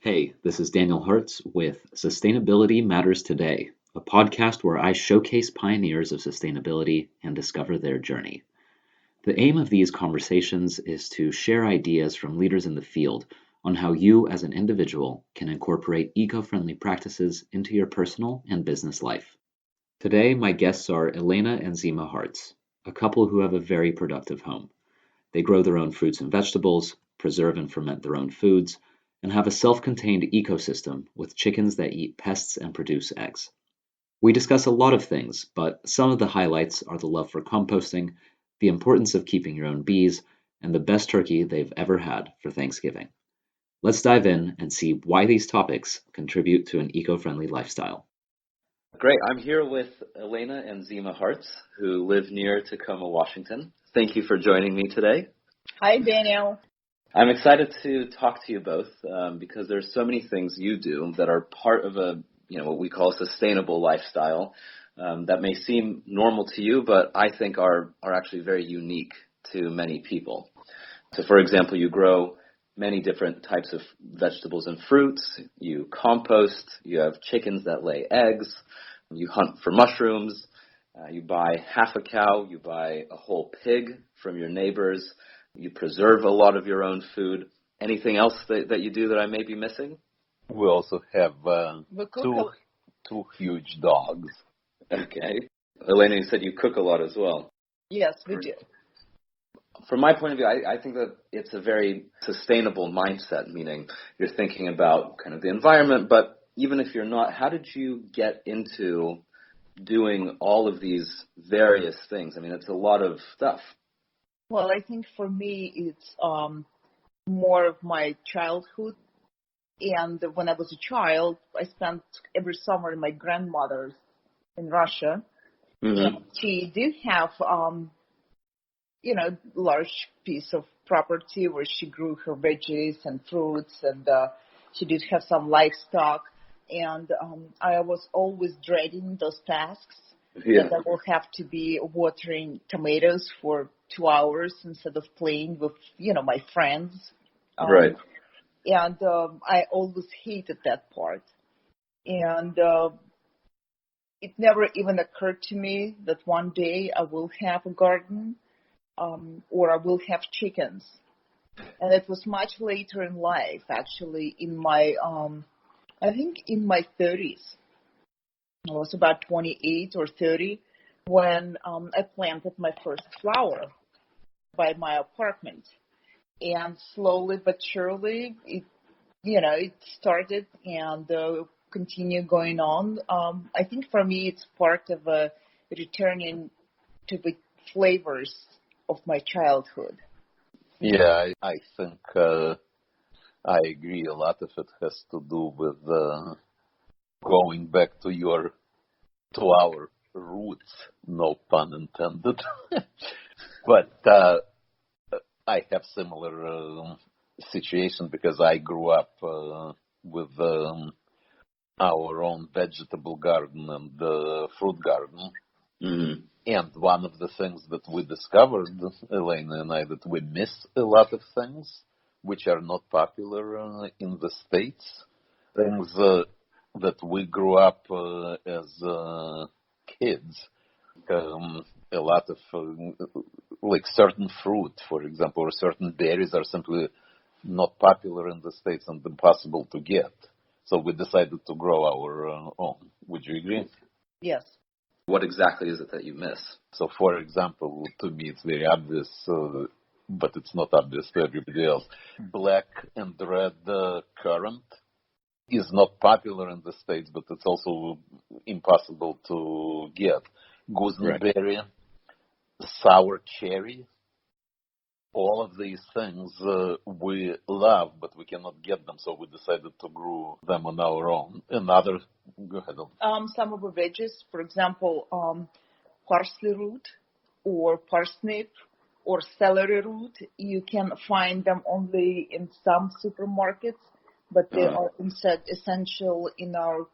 Hey, this is Daniel Hartz with Sustainability Matters Today, a podcast where I showcase pioneers of sustainability and discover their journey. The aim of these conversations is to share ideas from leaders in the field on how you as an individual can incorporate eco-friendly practices into your personal and business life. Today, my guests are Elena and Zima Hartz, a couple who have a very productive home. They grow their own fruits and vegetables, preserve and ferment their own foods, and have a self-contained ecosystem with chickens that eat pests and produce eggs. We discuss a lot of things, but some of the highlights are the love for composting, the importance of keeping your own bees, and the best turkey they've ever had for Thanksgiving. Let's dive in and see why these topics contribute to an eco-friendly lifestyle. Great. I'm here with Elena and Zima Hartz, who live near Tacoma, Washington. Thank you for joining me today. Hi, Daniel. I'm excited to talk to you both because there's so many things you do that are part of what we call a sustainable lifestyle that may seem normal to you, but I think are actually very unique to many people. So, for example, you grow many different types of vegetables and fruits. You compost. You have chickens that lay eggs. You hunt for mushrooms. You buy half a cow. You buy a whole pig from your neighbors. You preserve a lot of your own food. Anything else that you do that I may be missing? We also have two huge dogs. Okay. Elena, you said you cook a lot as well. Yes, we do. From my point of view, I think that it's a very sustainable mindset, meaning you're thinking about kind of the environment, but even if you're not, how did you get into doing all of these various things? I mean, it's a lot of stuff. Well, I think for me, it's more of my childhood. And when I was a child, I spent every summer in my grandmother's in Russia. Mm-hmm. And she did have, large piece of property where she grew her veggies and fruits, and she did have some livestock. And I was always dreading those tasks. Yeah. That I will have to be watering tomatoes for 2 hours instead of playing with, my friends. Right. And I always hated that part. And it never even occurred to me that one day I will have a garden or I will have chickens. And it was much later in life, actually, in my, I think in my 30s. I was about 28 or 30 when I planted my first flower by my apartment. And slowly but surely, it started and continued going on. I think for me, it's part of returning to the flavors of my childhood. Yeah, I think I agree. A lot of it has to do with going back to our roots, no pun intended. But I have similar situation because I grew up with our own vegetable garden and fruit garden. Mm-hmm. And one of the things that we discovered, Elena and I, that we miss a lot of things which are not popular in the States. Things that we grew up as kids. A lot of, like certain fruit, for example, or certain berries are simply not popular in the States and impossible to get. So we decided to grow our own. Would you agree? Yes. What exactly is it that you miss? So, for example, to me it's very obvious, but it's not obvious to everybody else. Black and red currant is not popular in the States, but it's also impossible to get. Gooseberry, sour cherry, all of these things we love, but we cannot get them, so we decided to grow them on our own. Go ahead. Some of the veggies, for example, parsley root or parsnip or celery root, you can find them only in some supermarkets, but they are instead essential in our,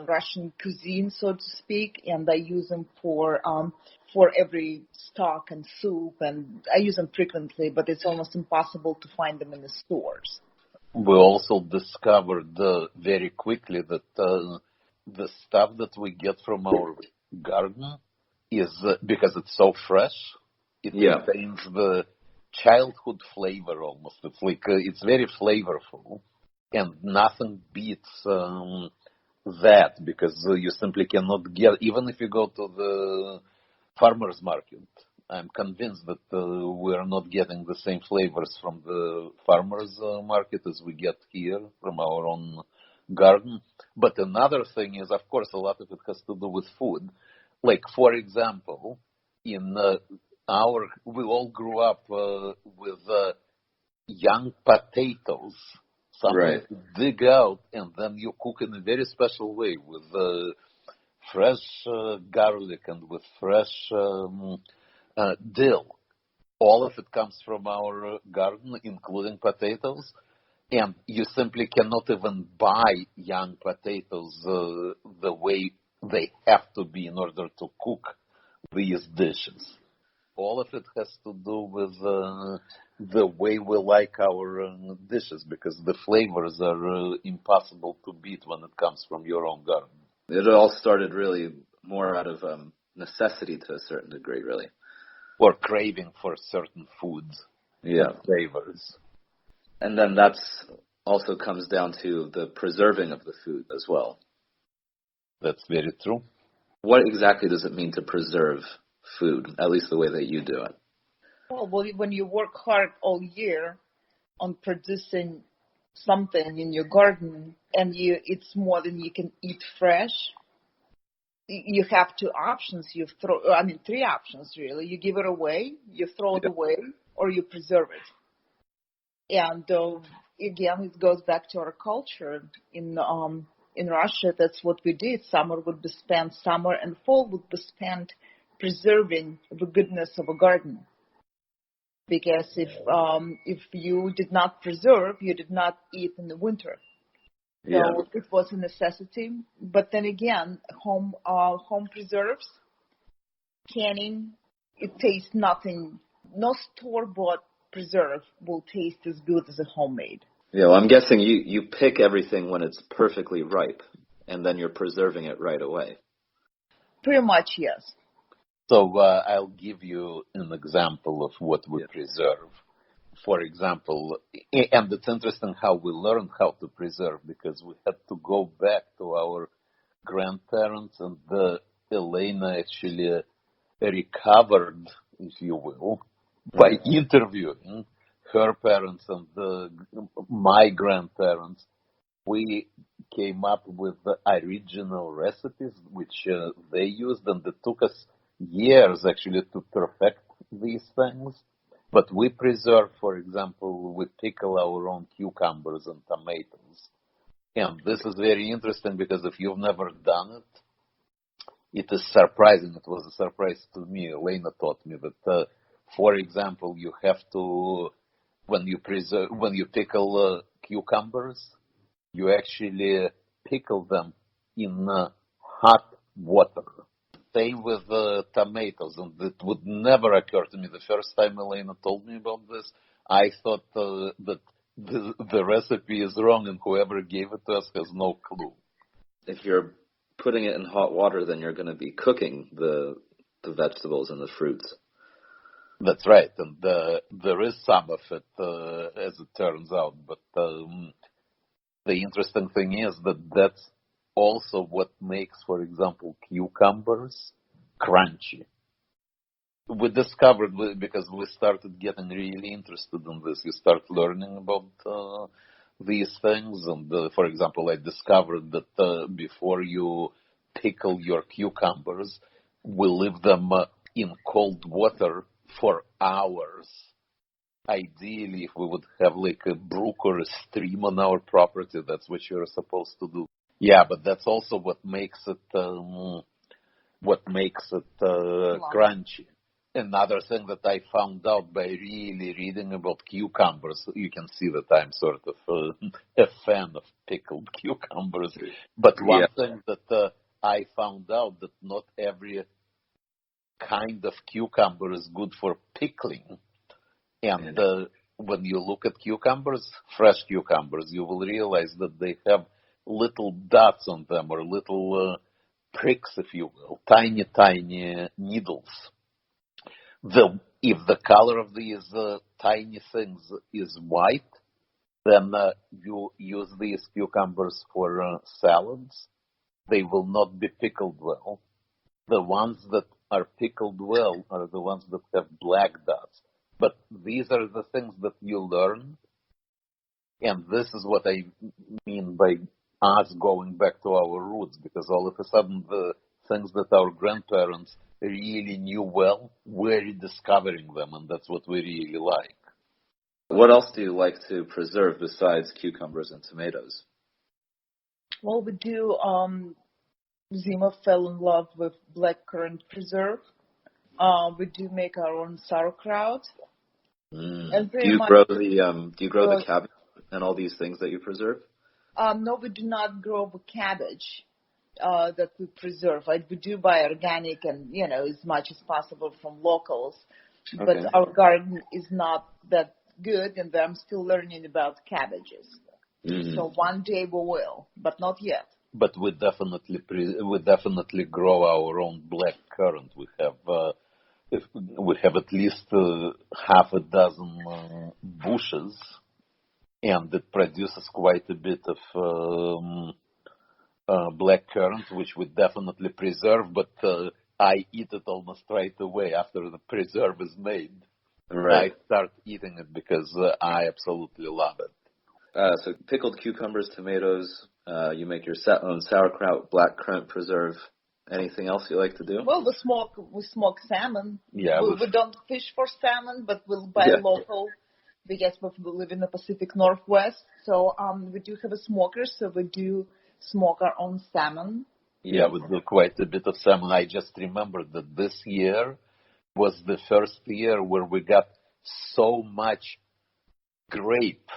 Russian cuisine, so to speak, and I use them for every stock and soup, and I use them frequently, but it's almost impossible to find them in the stores. We also discovered very quickly that the stuff that we get from our garden is, because it's so fresh, it contains the childhood flavor almost. It's like, it's very flavorful, and nothing beats that, because you simply cannot get, even if you go to the farmer's market, I'm convinced that we are not getting the same flavors from the farmer's market as we get here from our own garden. But another thing is, of course, a lot of it has to do with food. Like, for example, in we all grew up with young potatoes, something to dig out, and then you cook in a very special way with fresh garlic and with fresh dill. All of it comes from our garden, including potatoes, and you simply cannot even buy young potatoes the way they have to be in order to cook these dishes. All of it has to do with the way we like our dishes, because the flavors are impossible to beat when it comes from your own garden. It all started really more out of necessity to a certain degree, really. Or craving for certain foods and flavors. And then that's also comes down to the preserving of the food as well. That's very true. What exactly does it mean to preserve food, at least the way that you do it? Well, when you work hard all year on producing something in your garden, and it's more than you can eat fresh, you have two options. Three options really. You give it away, you throw it away, or you preserve it. And again, it goes back to our culture. In Russia, that's what we did. Summer and fall would be spent preserving the goodness of a garden. Because if you did not preserve, you did not eat in the winter. So it was a necessity. But then again, home preserves, canning, it tastes nothing. No store-bought preserve will taste as good as a homemade. Yeah, well, I'm guessing you pick everything when it's perfectly ripe, and then you're preserving it right away. Pretty much, yes. So I'll give you an example of what we preserve. For example, and it's interesting how we learned how to preserve, because we had to go back to our grandparents, and Elena actually recovered, if you will, by interviewing her parents and my grandparents. We came up with the original recipes which they used, and it took us years actually to perfect these things. But we preserve, for example, we pickle our own cucumbers and tomatoes. And this is very interesting, because if you've never done it, it is surprising. It was a surprise to me. Elena taught me that, for example, you have to, when you pickle cucumbers, you actually pickle them in hot water. Same with tomatoes, and it would never occur to me. The first time Elena told me about this, I thought that the recipe is wrong, and whoever gave it to us has no clue. If you're putting it in hot water, then you're going to be cooking the vegetables and the fruits. That's right, and there is some of it, as it turns out. But the interesting thing is that that's also what makes, for example, cucumbers crunchy. We discovered, because we started getting really interested in this, you start learning about these things. And, for example, I discovered that before you pickle your cucumbers, we leave them in cold water for hours. Ideally, if we would have like a brook or a stream on our property, that's what you're supposed to do. Yeah, but that's also what makes it crunchy. Another thing that I found out by really reading about cucumbers, you can see that I'm sort of a fan of pickled cucumbers. But one thing that I found out, that not every kind of cucumber is good for pickling. And when you look at cucumbers, fresh cucumbers, you will realize that they have little dots on them, or little pricks, if you will, tiny, tiny needles. If the color of these tiny things is white, then you use these cucumbers for salads. They will not be pickled well. The ones that are pickled well are the ones that have black dots. But these are the things that you learn, and this is what I mean by us going back to our roots, because all of a sudden the things that our grandparents really knew well, we're rediscovering them, and that's what we really like. What else do you like to preserve besides cucumbers and tomatoes? Well, we do. Zima fell in love with blackcurrant preserve. We do make our own sauerkraut. And Do you grow the cabbage and all these things that you preserve? No, we do not grow the cabbage that we preserve. We do buy organic and, as much as possible from locals. Okay. But our garden is not that good, and I'm still learning about cabbages. Mm-hmm. So one day we will, but not yet. But we definitely grow our own black currant. We have at least half a dozen bushes, and it produces quite a bit of black currant, which we definitely preserve. But I eat it almost right away after the preserve is made. Right. I start eating it because I absolutely love it. So pickled cucumbers, tomatoes, you make your own sauerkraut, blackcurrant preserve. Anything else you like to do? Well, we smoke salmon. Yeah, we don't fish for salmon, but we'll buy local because we live in the Pacific Northwest. So we do have a smoker, so we do smoke our own salmon. Yeah, we do quite a bit of salmon. I just remembered that this year was the first year where we got so much grape.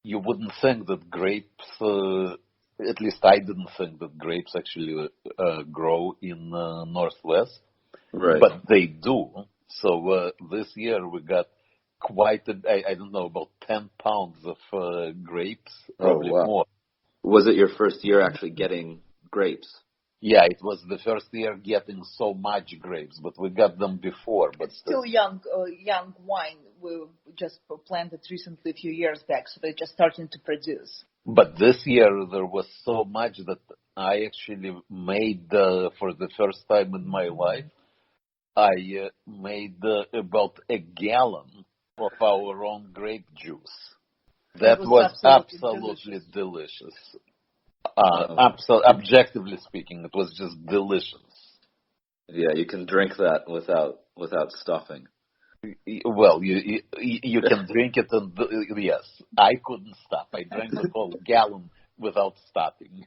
You wouldn't think that grapes, at least I didn't think that grapes actually grow in Northwest. Right. But they do. So this year we got quite I don't know, about 10 pounds of grapes, probably more. Was it your first year actually getting grapes? Yeah, it was the first year getting so much grapes, but we got them before. But it's still young wine. We just planted recently, a few years back, so they're just starting to produce. But this year there was so much that I actually made, for the first time in my life, I made about a gallon of our own grape juice. That was absolutely delicious. Objectively speaking, it was just delicious. Yeah, you can drink that without stuffing. Well, you can drink it, and yes, I couldn't stop. I drank the whole gallon without stopping.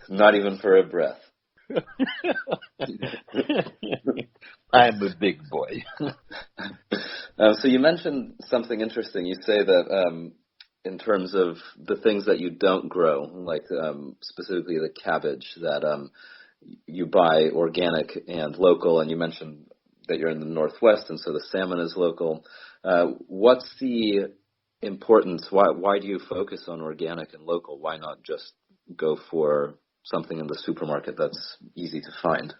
Not even for a breath. I'm a big boy. So you mentioned something interesting. You say that in terms of the things that you don't grow, like specifically the cabbage, that you buy organic and local, and you mentioned that you're in the Northwest, and so the salmon is local. What's the importance? Why do you focus on organic and local? Why not just go for something in the supermarket that's easy to find?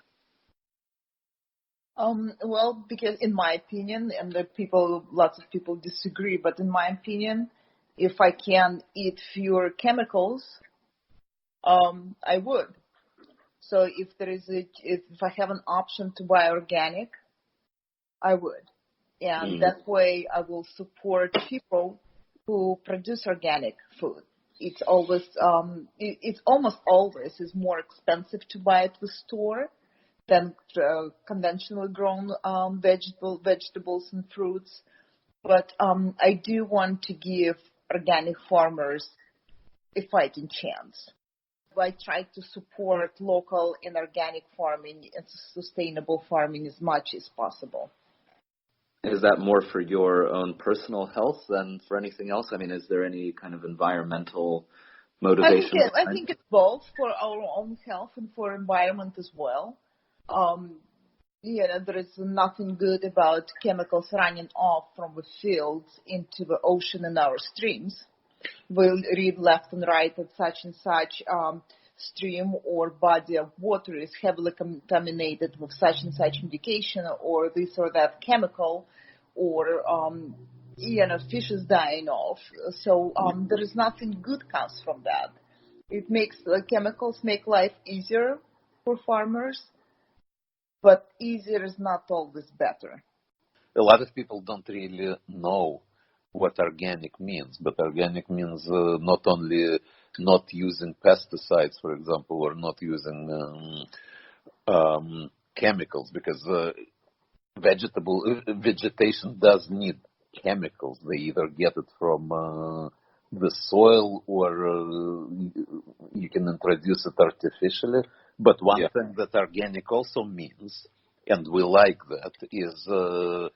Well, because in my opinion, and lots of people disagree, but in my opinion, if I can eat fewer chemicals, I would. So if I have an option to buy organic, I would. And that way I will support people who produce organic food. It's almost always is more expensive to buy at the store than conventionally grown vegetables and fruits. But I do want to give organic farmers a fighting chance. I try to support local and organic farming and sustainable farming as much as possible. Is that more for your own personal health than for anything else? I mean, is there any kind of environmental motivation? I think it's both for our own health and for environment as well. there is nothing good about chemicals running off from the fields into the ocean and our streams. We'll read left and right that such and such stream or body of water is heavily contaminated with such and such medication or this or that chemical, or fish is dying off. So there is nothing good comes from that. It makes chemicals make life easier for farmers, but easier is not always better. A lot of people don't really know what organic means, but organic means not only not using pesticides, for example, or not using chemicals, because vegetation does need chemicals. They either get it from the soil or you can introduce it artificially. But one thing that organic also means, and we like that, is the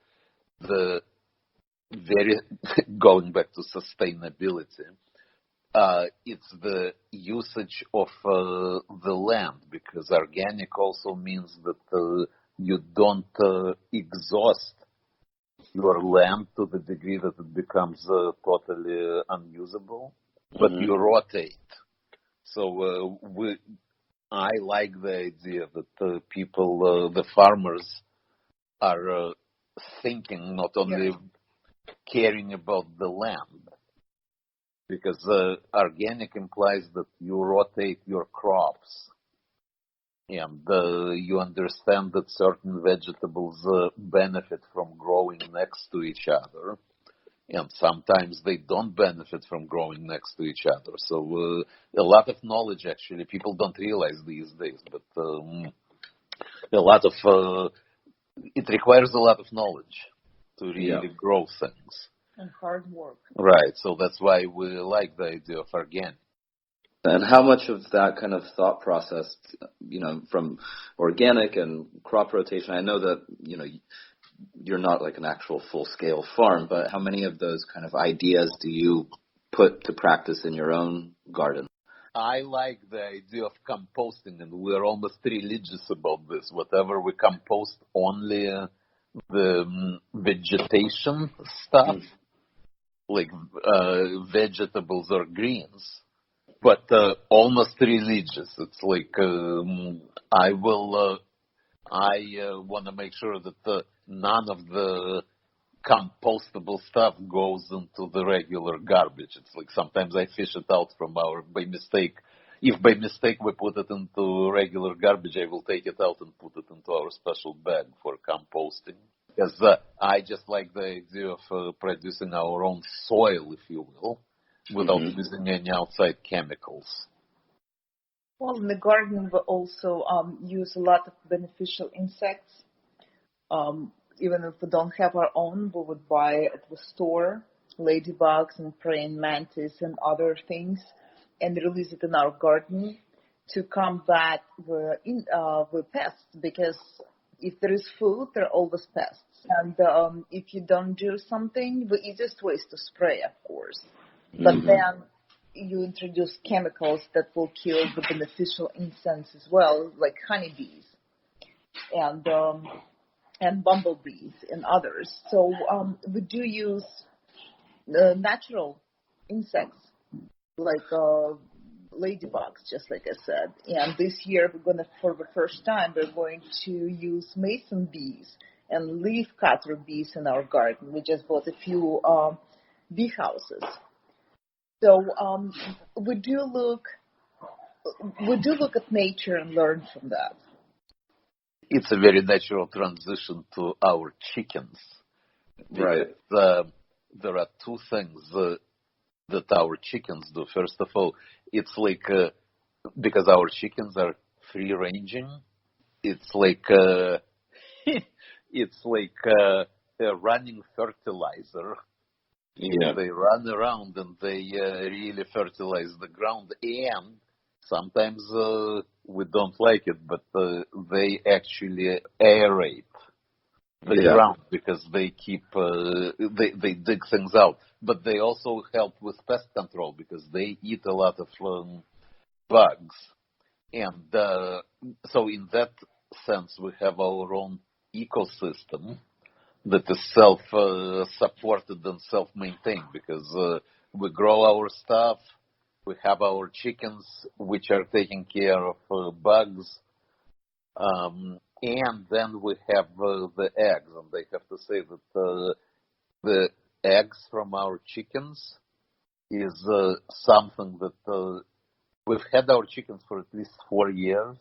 very going back to sustainability. It's the usage of the land, because organic also means that you don't exhaust your land to the degree that it becomes totally unusable, but you rotate. So I like the idea that people, the farmers, are thinking, not only caring about the land, because organic implies that you rotate your crops, and you understand that certain vegetables benefit from growing next to each other, and sometimes they don't benefit from growing next to each other. So a lot of knowledge, actually, people don't realize these days, but it requires a lot of knowledge to really grow things. And hard work. Right, so that's why we like the idea of organic. And how much of that kind of thought process, from organic and crop rotation, I know that, you're not like an actual full-scale farm, but how many of those kind of ideas do you put to practice in your own garden? I like the idea of composting, and we're almost religious about this. Whatever we compost, only the vegetation stuff, like vegetables or greens, but almost religious. It's like I want to make sure that none of the compostable stuff goes into the regular garbage. It's like sometimes I fish it out from by mistake. If by mistake we put it into regular garbage, I will take it out and put it into our special bag for composting. Because I just like the idea of producing our own soil, if you will, without using any outside chemicals. Well, in the garden, we also use a lot of beneficial insects. Even if we don't have our own, we would buy at the store ladybugs and praying mantis and other things and release it in our garden to combat the pests, because if there is food, there are always pests. And if you don't do something, the easiest way is to spray, of course. But then you introduce chemicals that will kill the beneficial insects as well, like honeybees and bumblebees and others. So we do use natural insects like ladybugs, just like I said. And this year, for the first time, we're going to use mason bees and leaf cutter bees in our garden. We just bought a few bee houses. So we do look at nature and learn from that. It's a very natural transition to our chickens. Right. There are two things that our chickens do. First of all, it's like, because our chickens are free-ranging, it's like a running fertilizer. Yeah. They run around and they really fertilize the ground, and sometimes we don't like it, but they actually aerate the ground, because they keep they dig things out. But they also help with pest control, because they eat a lot of bugs, and so in that sense we have our own ecosystem that is self-supported and self-maintained, because we grow our stuff, we have our chickens which are taking care of bugs, and then we have the eggs. And I have to say that the eggs from our chickens is something that we've had our chickens for at least 4 years.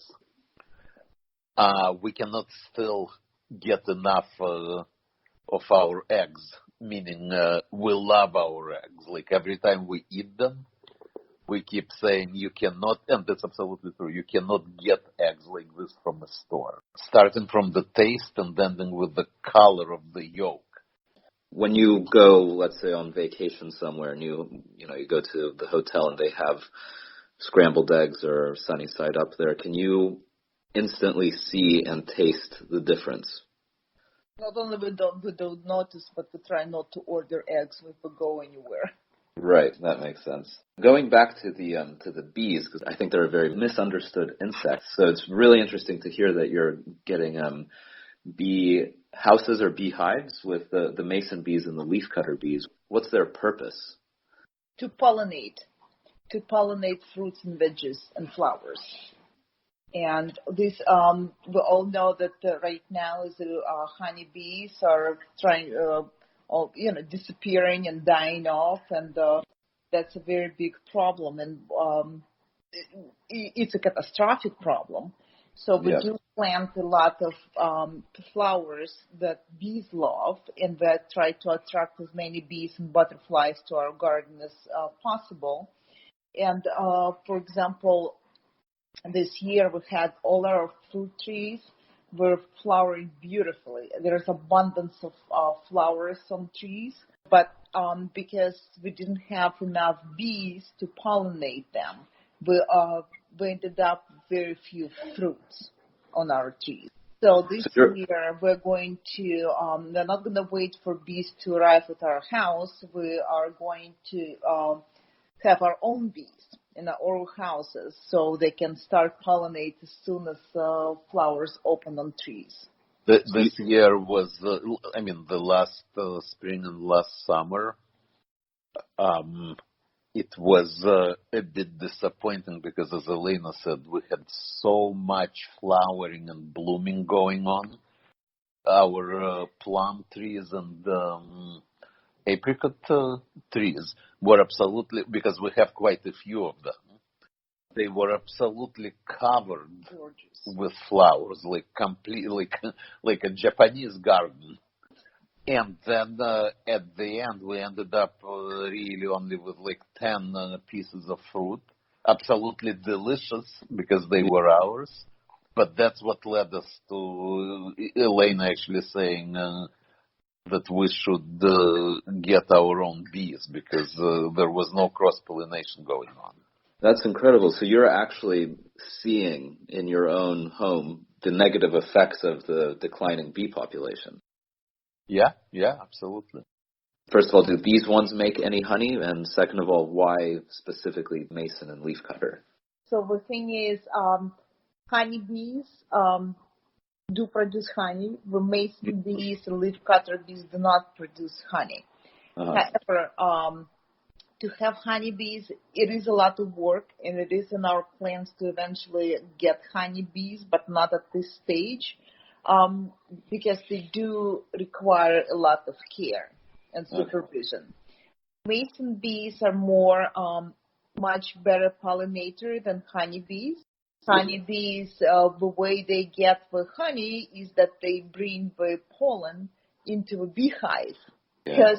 We cannot still get enough of our eggs, meaning we love our eggs. Like every time we eat them, we keep saying you cannot, and that's absolutely true, you cannot get eggs like this from a store. Starting from the taste and ending with the color of the yolk. When you go, let's say, on vacation somewhere, and you go to the hotel and they have scrambled eggs or sunny side up there, can you instantly see and taste the difference? Not only we don't notice, but we try not to order eggs if we go anywhere. Right, that makes sense. Going back to the bees, because I think they're a very misunderstood insect. So it's really interesting to hear that you're getting bee houses or beehives with the mason bees and the leafcutter bees. What's their purpose? To pollinate fruits and veggies and flowers. And this, we all know that right now honeybees are trying, disappearing and dying off, and that's a very big problem, and it's a catastrophic problem. So we do plant a lot of flowers that bees love, and that try to attract as many bees and butterflies to our garden as possible. And for example, this year we had all our fruit trees were flowering beautifully. There's abundance of flowers on trees, but because we didn't have enough bees to pollinate them, we ended up with very few fruits on our trees. So this year we're going to, we're not going to wait for bees to arrive at our house. We are going to have our own bees in our houses, so they can start pollinate as soon as flowers open on trees. This year was, the last spring and last summer, it was a bit disappointing because, as Elena said, we had so much flowering and blooming going on. Our plum trees and apricot trees were absolutely, because we have quite a few of them, they were absolutely covered with flowers, like completely, like a Japanese garden. And then at the end, we ended up really only with like 10 pieces of fruit, absolutely delicious because they were ours. But that's what led us to Elena actually saying that we should get our own bees, because there was no cross-pollination going on. That's incredible. So you're actually seeing in your own home the negative effects of the declining bee population. Yeah, absolutely. First of all, do these ones make any honey? And second of all, why specifically mason and leafcutter? So the thing is, honeybees do produce honey. The mason bees and leafcutter bees do not produce honey. However, to have honeybees, it is a lot of work, and it is in our plans to eventually get honeybees, but not at this stage, because they do require a lot of care and supervision. Mason bees are more, much better pollinator than honeybees. Honeybees, the way they get the honey is that they bring the pollen into a beehive. Because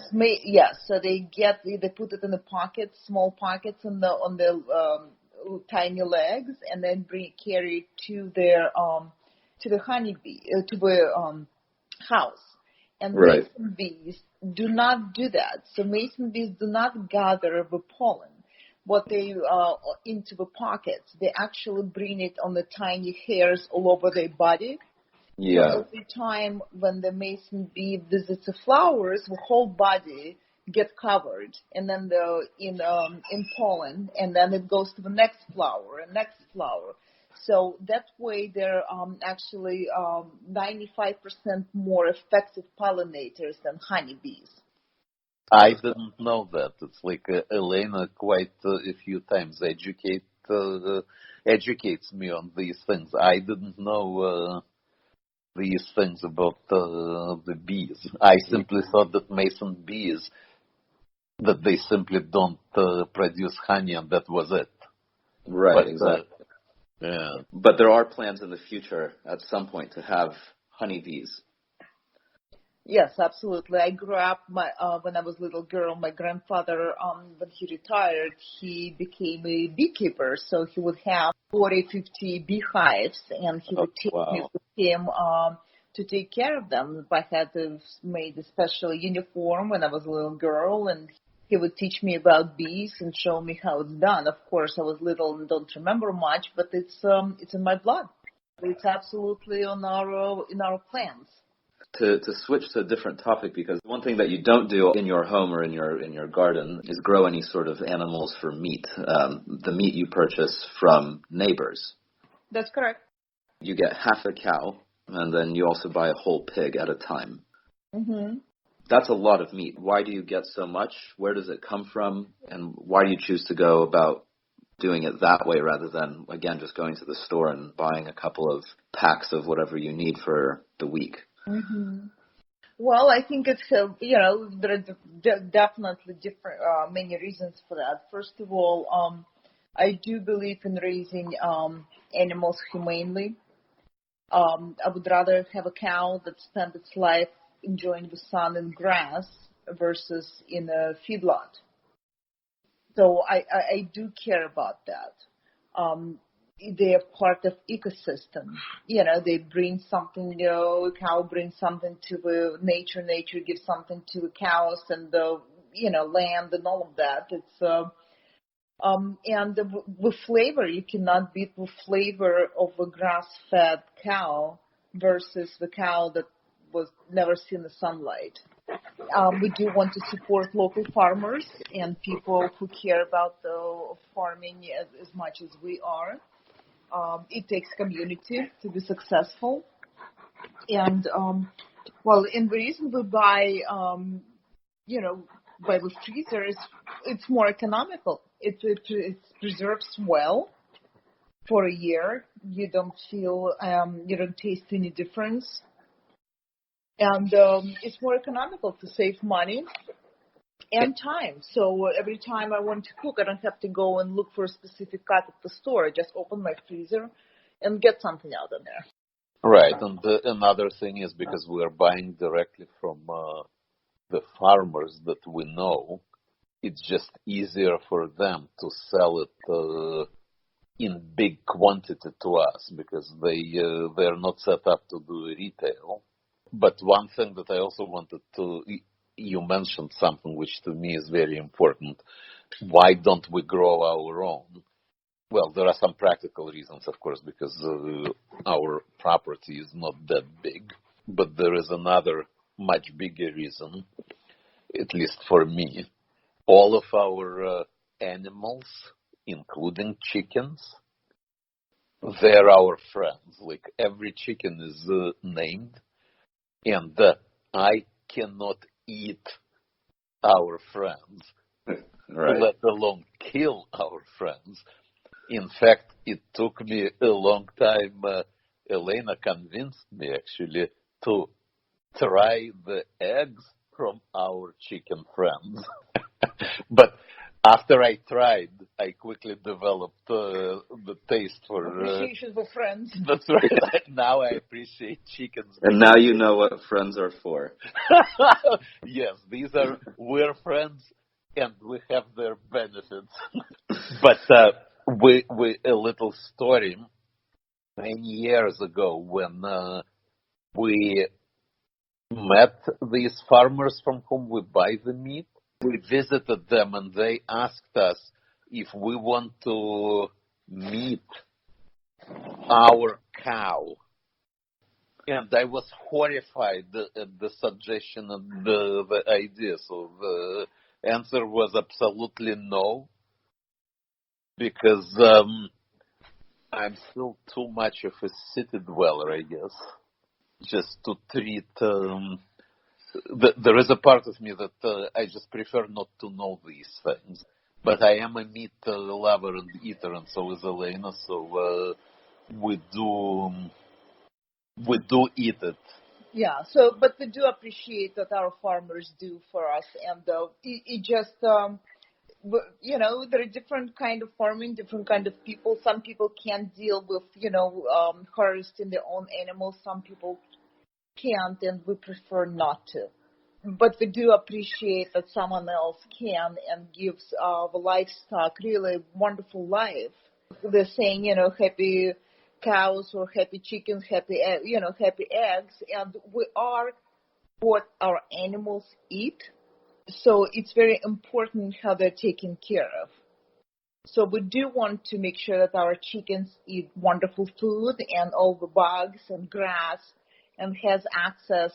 so they put it in the pockets, small pockets on the tiny legs, and then carry it to their to the honeybee to the house. And mason bees do not do that. So mason bees do not gather the pollen. What they into the pockets, they actually bring it on the tiny hairs all over their body. Yeah. So every time when the mason bee visits the flowers, the whole body gets covered, and then in pollen, and then it goes to the next flower and next flower. So that way they're actually 95% more effective pollinators than honeybees. I didn't know that. It's like Elena quite a few times educates me on these things. I didn't know these things about the bees. I simply thought that mason bees, that they simply don't produce honey, and that was it. Right, But, exactly. yeah. But there are plans in the future at some point to have honeybees. Yes, absolutely. I grew up when I was a little girl. My grandfather, when he retired, he became a beekeeper. So he would have 40, 50 beehives, and he would take me with him to take care of them. I had made a special uniform when I was a little girl, and he would teach me about bees and show me how it's done. Of course, I was little and don't remember much, but it's in my blood. It's absolutely in our plans. To switch to a different topic, because one thing that you don't do in your home or in your garden is grow any sort of animals for meat. The meat you purchase from neighbors. That's correct. You get half a cow, and then you also buy a whole pig at a time. Mm-hmm. That's a lot of meat. Why do you get so much? Where does it come from? And why do you choose to go about doing it that way rather than, again, just going to the store and buying a couple of packs of whatever you need for the week? Mm-hmm. Well, I think it's, there are definitely different, many reasons for that. First of all, I do believe in raising animals humanely. I would rather have a cow that spent its life enjoying the sun and grass versus in a feedlot. So I do care about that. They are part of ecosystem. They bring something, a cow brings something to the nature gives something to the cows and the, land and all of that. It's, and the flavor, you cannot beat the flavor of a grass-fed cow versus the cow that was never seen the sunlight. We do want to support local farmers and people who care about the farming as much as we are. It takes community to be successful. And, and the reason we buy, by the freezer is it's more economical. It preserves well for a year. You don't feel, you don't taste any difference. And it's more economical to save money and time. So every time I want to cook, I don't have to go and look for a specific cut at the store. I just open my freezer and get something out of there. Right, and another thing is because we're buying directly from the farmers that we know, it's just easier for them to sell it in big quantity to us because they're not set up to do retail. But one thing that I also wanted to, you mentioned something which to me is very important. Why don't we grow our own? Well, there are some practical reasons, of course, because our property is not that big. But there is another much bigger reason, at least for me. All of our animals, including chickens, they're our friends. Like every chicken is named. And I cannot eat our friends, Right. let alone kill our friends. In fact, it took me a long time. Elena convinced me, actually, to try the eggs from our chicken friends. But after I tried, I quickly developed the taste for... Appreciation for friends. That's right. Now I appreciate chickens. And now you know what friends are for. Yes, we're friends and we have their benefits. But a little story. Many years ago when we met these farmers from whom we buy the meat, we visited them and they asked us if we want to meet our cow. And I was horrified at the suggestion and the idea. So the answer was absolutely no. Because I'm still too much of a city dweller, I guess, just to treat. There is a part of me that I just prefer not to know these things. But I am a meat lover and eater, and so is Elena. So we do eat it. Yeah. So, but we do appreciate what our farmers do for us, and it just there are different kind of farming, different kind of people. Some people can't deal with harvesting their own animals. Some people can't, and we prefer not to. But we do appreciate that someone else can and gives the livestock really wonderful life. They're saying, happy cows or happy chickens, happy eggs, and we are what our animals eat. So it's very important how they're taken care of. So we do want to make sure that our chickens eat wonderful food and all the bugs and grass and has access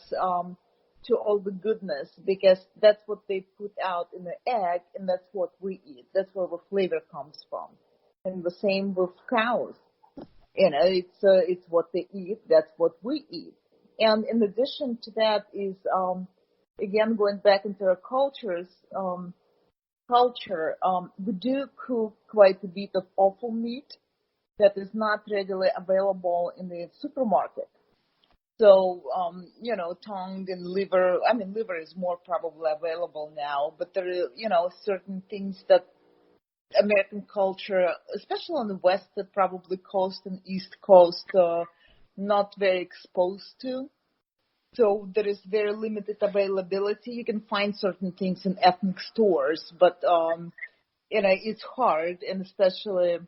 to all the goodness, because that's what they put out in the egg, and that's what we eat. That's where the flavor comes from. And the same with cows. It's what they eat. That's what we eat. And in addition to that is, again, going back into our culture, we do cook quite a bit of offal meat that is not readily available in the supermarket. So, tongue and liver, liver is more probably available now, but there are, certain things that American culture, especially on the West, that probably Coast and East Coast, not very exposed to. So there is very limited availability. You can find certain things in ethnic stores, but, it's hard, and especially,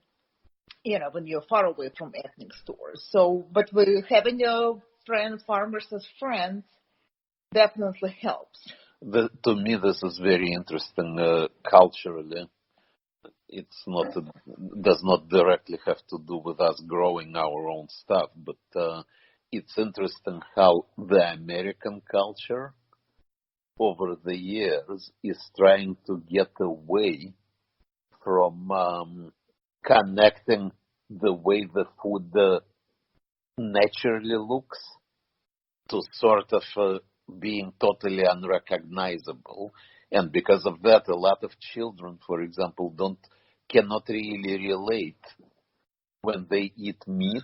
when you're far away from ethnic stores. So, but having your farmers as friends definitely helps. To me, this is very interesting culturally. It's not does not directly have to do with us growing our own stuff, but it's interesting how the American culture over the years is trying to get away from connecting the way the food naturally looks to sort of being totally unrecognizable. And because of that, a lot of children, for example, cannot really relate when they eat meat.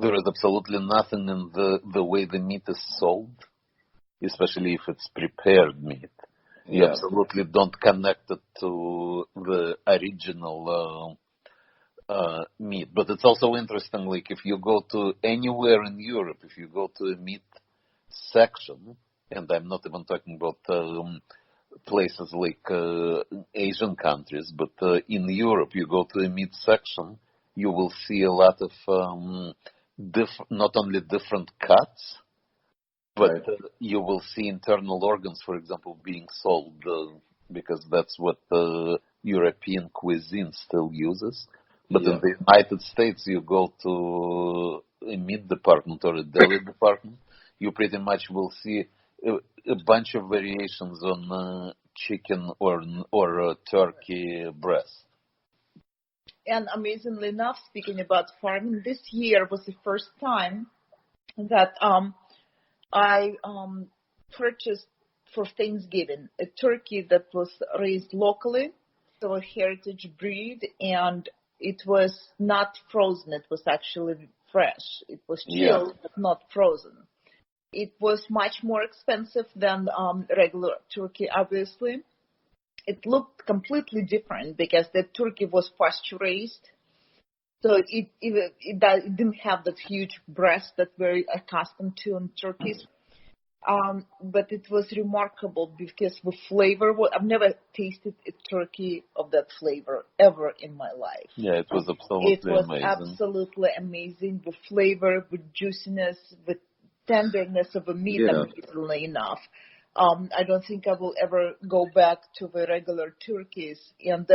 There is absolutely nothing in the way the meat is sold, especially if it's prepared meat. You absolutely don't connect it to the original meat. But it's also interesting, like if you go to anywhere in Europe, if you go to a meat section, and I'm not even talking about places like Asian countries, but in Europe, you go to a meat section, you will see a lot of not only different cuts, but you will see internal organs, for example, being sold because that's what European cuisine still uses. But in the United States, you go to a meat department or a deli department, you pretty much will see a bunch of variations on chicken or turkey breast. And amazingly enough, speaking about farming, this year was the first time that I purchased for Thanksgiving a turkey that was raised locally, so a heritage breed, and it was not frozen. It was actually fresh. It was chilled, but not frozen. It was much more expensive than regular turkey, obviously. It looked completely different because the turkey was pasture raised. So it didn't have that huge breast that we're accustomed to in turkeys. But it was remarkable because the flavor, I've never tasted a turkey of that flavor ever in my life. Yeah, it was absolutely amazing. It was absolutely amazing. The flavor, the juiciness, the tenderness of the meat, amazingly enough. I don't think I will ever go back to the regular turkeys and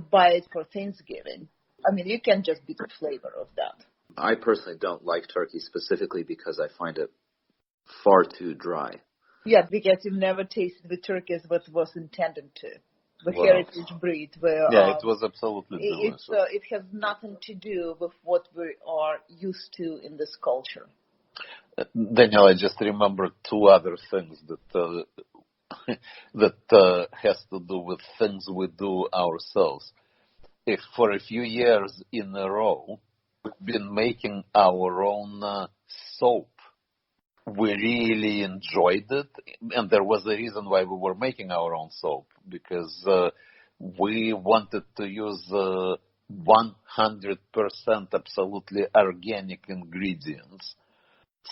buy it for Thanksgiving. I mean, you can just beat the flavor of that. I personally don't like turkey specifically because I find it far too dry. Yeah, because you've never tasted the turkey as what was intended to. the Wow. heritage breed, where Yeah, it was absolutely delicious. it has nothing to do with what we are used to in this culture. Daniel, I just remembered two other things that that has to do with things we do ourselves. If for a few years in a row we've been making our own soap, we really enjoyed it, and there was a reason why we were making our own soap, because we wanted to use 100% absolutely organic ingredients.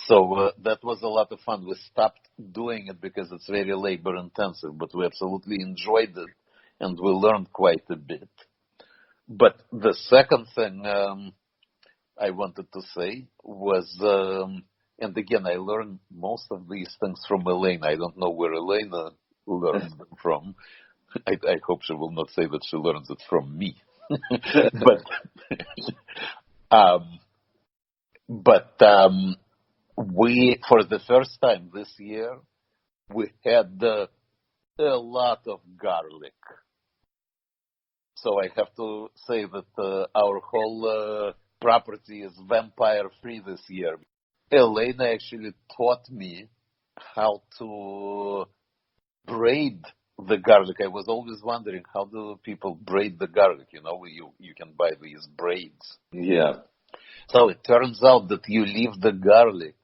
So that was a lot of fun. We stopped doing it because it's very labor intensive, but we absolutely enjoyed it, and we learned quite a bit. But the second thing I wanted to say was, and again, I learned most of these things from Elena. I don't know where Elena learned them from. I hope she will not say that she learns it from me. But we, for the first time this year, we had a lot of garlic. So I have to say that our whole property is vampire-free this year. Elena actually taught me how to braid the garlic. I was always wondering, how do people braid the garlic? You know, you can buy these braids. Yeah. So it turns out that you leave the garlic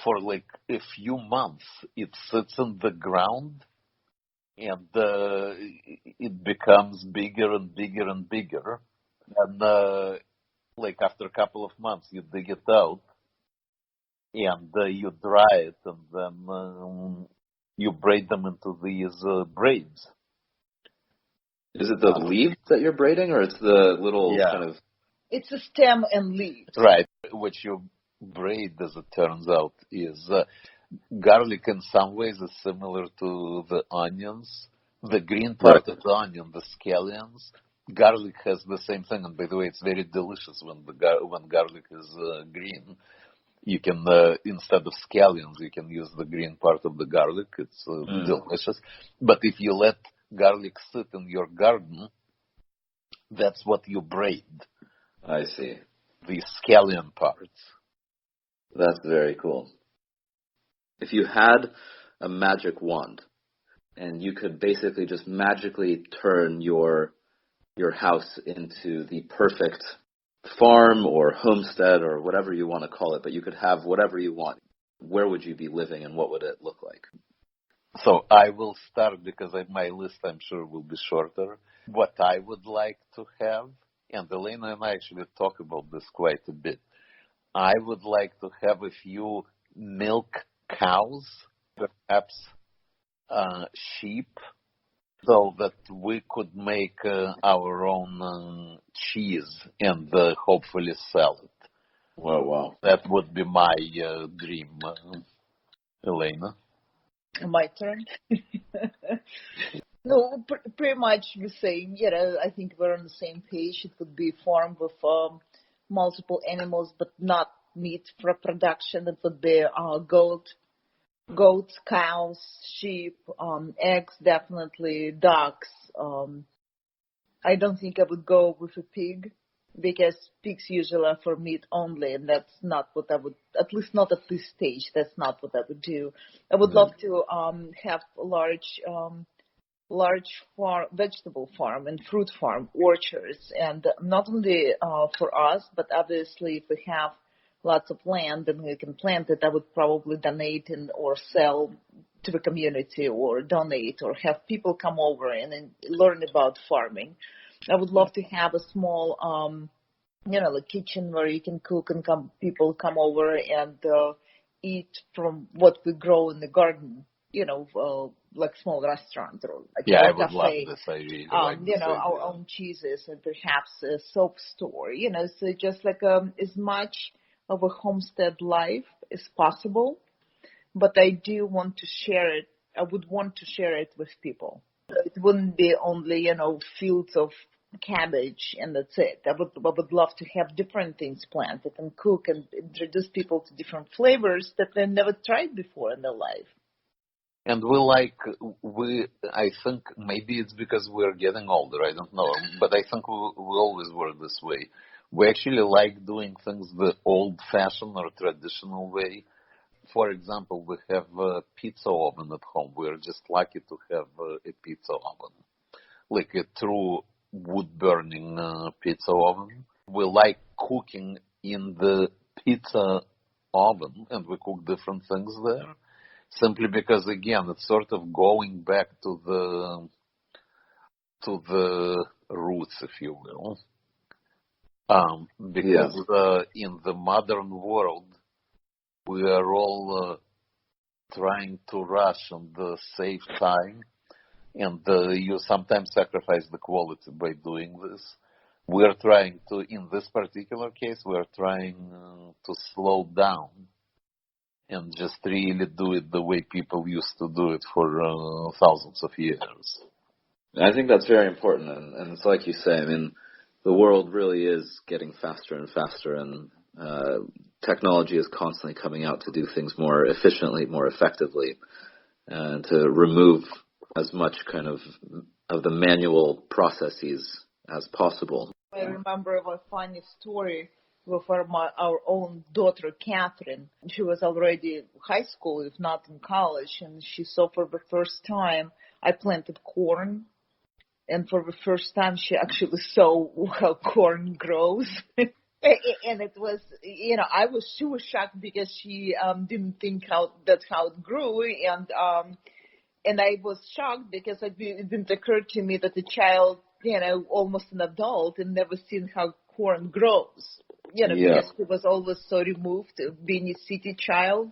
for like a few months. It sits in the ground, and it becomes bigger and bigger and bigger. And like after a couple of months, you dig it out, and you dry it, and then you braid them into these braids. Is it the leaves that you're braiding, or it's the little kind of... It's a stem and leaves. Right. What you braid, as it turns out, is garlic in some ways is similar to the onions. The green part of the onion, the scallions, garlic has the same thing. And by the way, it's very delicious when garlic is green. You can, instead of scallions, you can use the green part of the garlic. It's delicious. But if you let garlic sit in your garden, that's what you braid. I see. The scallion parts. That's very cool. If you had a magic wand and you could basically just magically turn your house into the perfect farm or homestead or whatever you want to call it, but you could have whatever you want, where would you be living and what would it look like? So I will start because my list, I'm sure, will be shorter. What I would like to have, and Elena and I actually talk about this quite a bit, I would like to have a few milk cows, perhaps sheep, so that we could make our own cheese and hopefully sell it. Wow. That would be my dream, Elena. My turn. No, pretty much the same. You know, I think we're on the same page. It would be a farm with multiple animals, but not meat for production. It would be goats, cows, sheep, eggs, definitely, ducks. I don't think I would go with a pig, because pigs usually are for meat only, and that's not what I would, at least not at this stage, that's not what I would do. I would love to have a large farm, vegetable farm and fruit farm, orchards, and not only for us, but obviously if we have lots of land and we can plant it, I would probably donate or sell to the community, or donate, or have people come over and learn about farming. I would love to have a small, like kitchen where you can cook and people come over and eat from what we grow in the garden. Like small restaurant or like a I would cafe. love this. I really like this idea. Our own cheeses and perhaps a soap store. So just like as much of a homestead life as possible. But I do want to share it. I would want to share it with people. It wouldn't be only, fields of cabbage and that's it. I would love to have different things planted and cook and introduce people to different flavors that they never tried before in their life. And I think maybe it's because we're getting older, I don't know, but I think we always were this way. We actually like doing things the old-fashioned or traditional way. For example, we have a pizza oven at home. We're just lucky to have a pizza oven, like a true wood-burning pizza oven. We like cooking in the pizza oven, and we cook different things there. Simply because, again, it's sort of going back to the roots, if you will. Because in the modern world, we are all trying to rush and save time, and you sometimes sacrifice the quality by doing this. We're trying to, in this particular case, we're trying to slow down and just really do it the way people used to do it for thousands of years. I think that's very important, and it's like you say, I mean, the world really is getting faster and faster, and technology is constantly coming out to do things more efficiently, more effectively, and to remove as much kind of the manual processes as possible. I remember a funny story with our own daughter, Catherine. She was already high school, if not in college, and she saw for the first time I planted corn. And for the first time, she actually saw how corn grows. And it was, she was shocked because she didn't think that's how it grew. And I was shocked because it didn't occur to me that a child, almost an adult, and never seen how corn grows. Because she was always so removed, being a city child.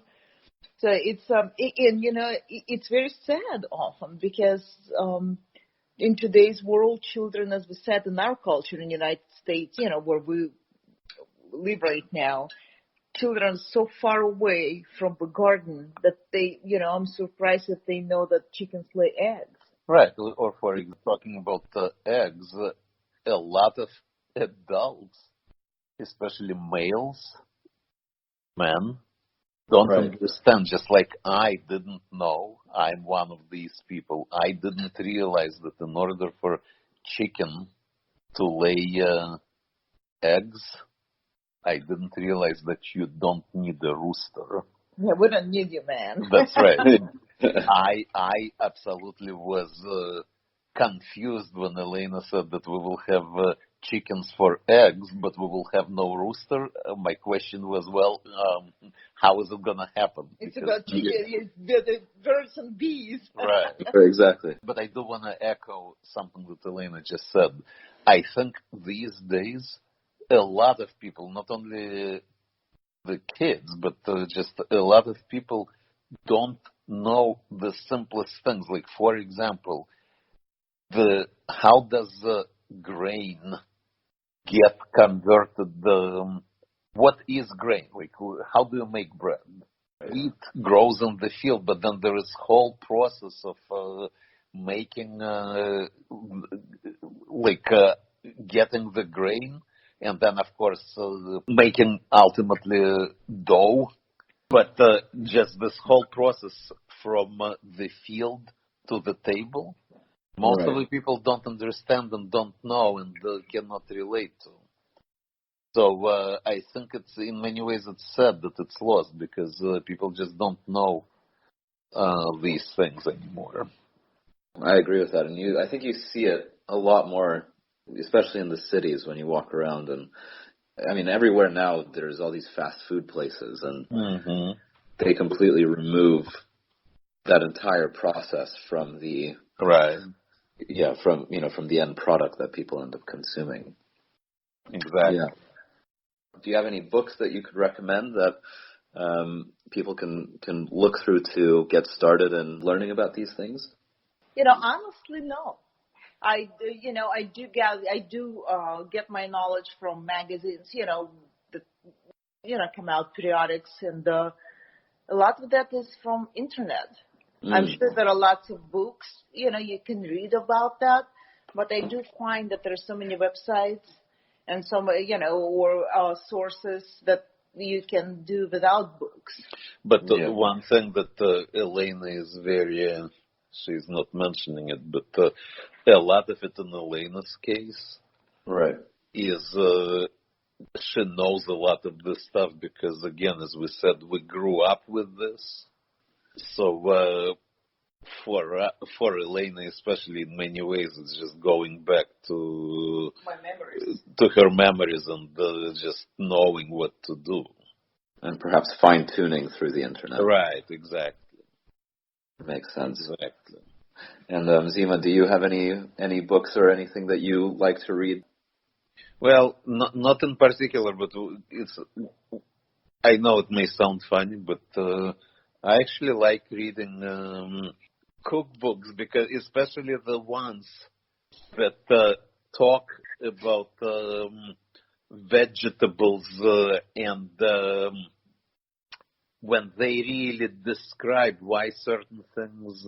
So it's, it's very sad often because, in today's world, children, as we said, in our culture in the United States, where we live right now, children are so far away from the garden that they, I'm surprised that they know that chickens lay eggs. Right. Or for example, talking about eggs, a lot of adults, especially males, men, don't understand, just like I didn't know. I'm one of these people. I didn't realize that in order for chicken to lay eggs, I didn't realize that you don't need a rooster. Yeah, we don't need you, man. That's right. I absolutely was confused when Elena said that we will have chickens for eggs, but we will have no rooster. My question was, how is it going to happen? It's about chicken, the birds and bees. Right. Exactly. But I do want to echo something that Elena just said. I think these days, a lot of people, not only the kids, but just a lot of people don't know the simplest things. Like, for example, how does grain get converted? What is grain? Like, how do you make bread? Wheat grows in the field, but then there is whole process of making, getting the grain, and then, of course, making ultimately dough. But just this whole process from the field to the table, most of the people don't understand and don't know and cannot relate to. So I think it's, in many ways, it's sad that it's lost because people just don't know these things anymore. I agree with that, and I think you see it a lot more, especially in the cities when you walk around. And I mean, everywhere now there's all these fast food places, and they completely remove that entire process from the from the end product that people end up consuming. Exactly. Yeah. Do you have any books that you could recommend that people can look through to get started in learning about these things? Honestly, no. I do get my knowledge from magazines, that come out periodics, and a lot of that is from internet. I'm sure there are lots of books, you can read about that, but I do find that there are so many websites and so many, or sources that, you can do without books. But Yeah. one thing that Elena is very, she's not mentioning it, but a lot of it in Elena's case Right. is she knows a lot of this stuff because, again, as we said, we grew up with this. So for Elena, especially in many ways, it's just going back to My memories. to her memories and just knowing what to do. And perhaps fine-tuning through the internet. Right, exactly. Makes sense. Exactly. And Zima, do you have any books or anything that you like to read? Well, not in particular, but it's. I know it may sound funny, but I actually like reading cookbooks because, especially the ones that talk about vegetables and when they really describe why certain things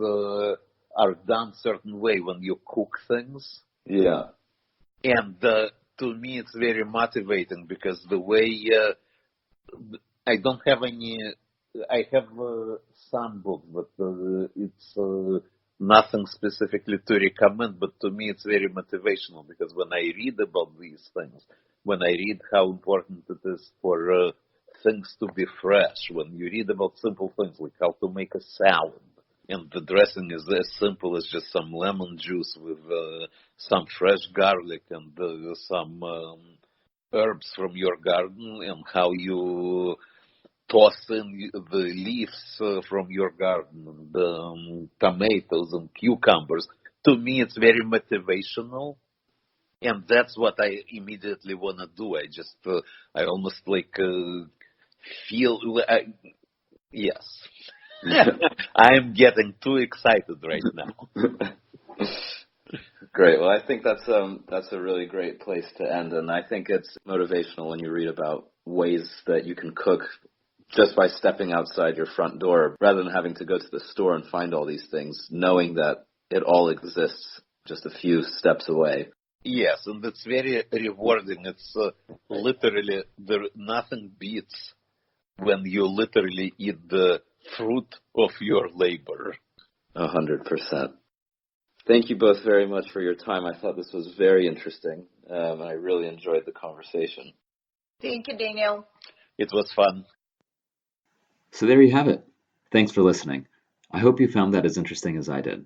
are done certain way when you cook things. Yeah. And to me, it's very motivating because the way I don't have any. I have some books, but it's nothing specifically to recommend. But to me, it's very motivational because when I read about these things, when I read how important it is for things to be fresh, when you read about simple things like how to make a salad, and the dressing is as simple as just some lemon juice with some fresh garlic and some herbs from your garden, and how you toss in the leaves from your garden, and tomatoes and cucumbers. To me, it's very motivational, and that's what I immediately want to do. I just, I almost like feel, yes. I am getting too excited right now. Great. Well, I think that's a really great place to end, and I think it's motivational when you read about ways that you can cook just by stepping outside your front door, rather than having to go to the store and find all these things, knowing that it all exists just a few steps away. Yes, and it's very rewarding. It's literally, nothing beats when you literally eat the fruit of your labor. 100%. Thank you both very much for your time. I thought this was very interesting, and I really enjoyed the conversation. Thank you, Daniel. It was fun. So there you have it. Thanks for listening. I hope you found that as interesting as I did.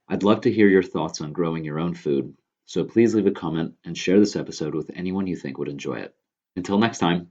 I'd love to hear your thoughts on growing your own food, so please leave a comment and share this episode with anyone you think would enjoy it. Until next time.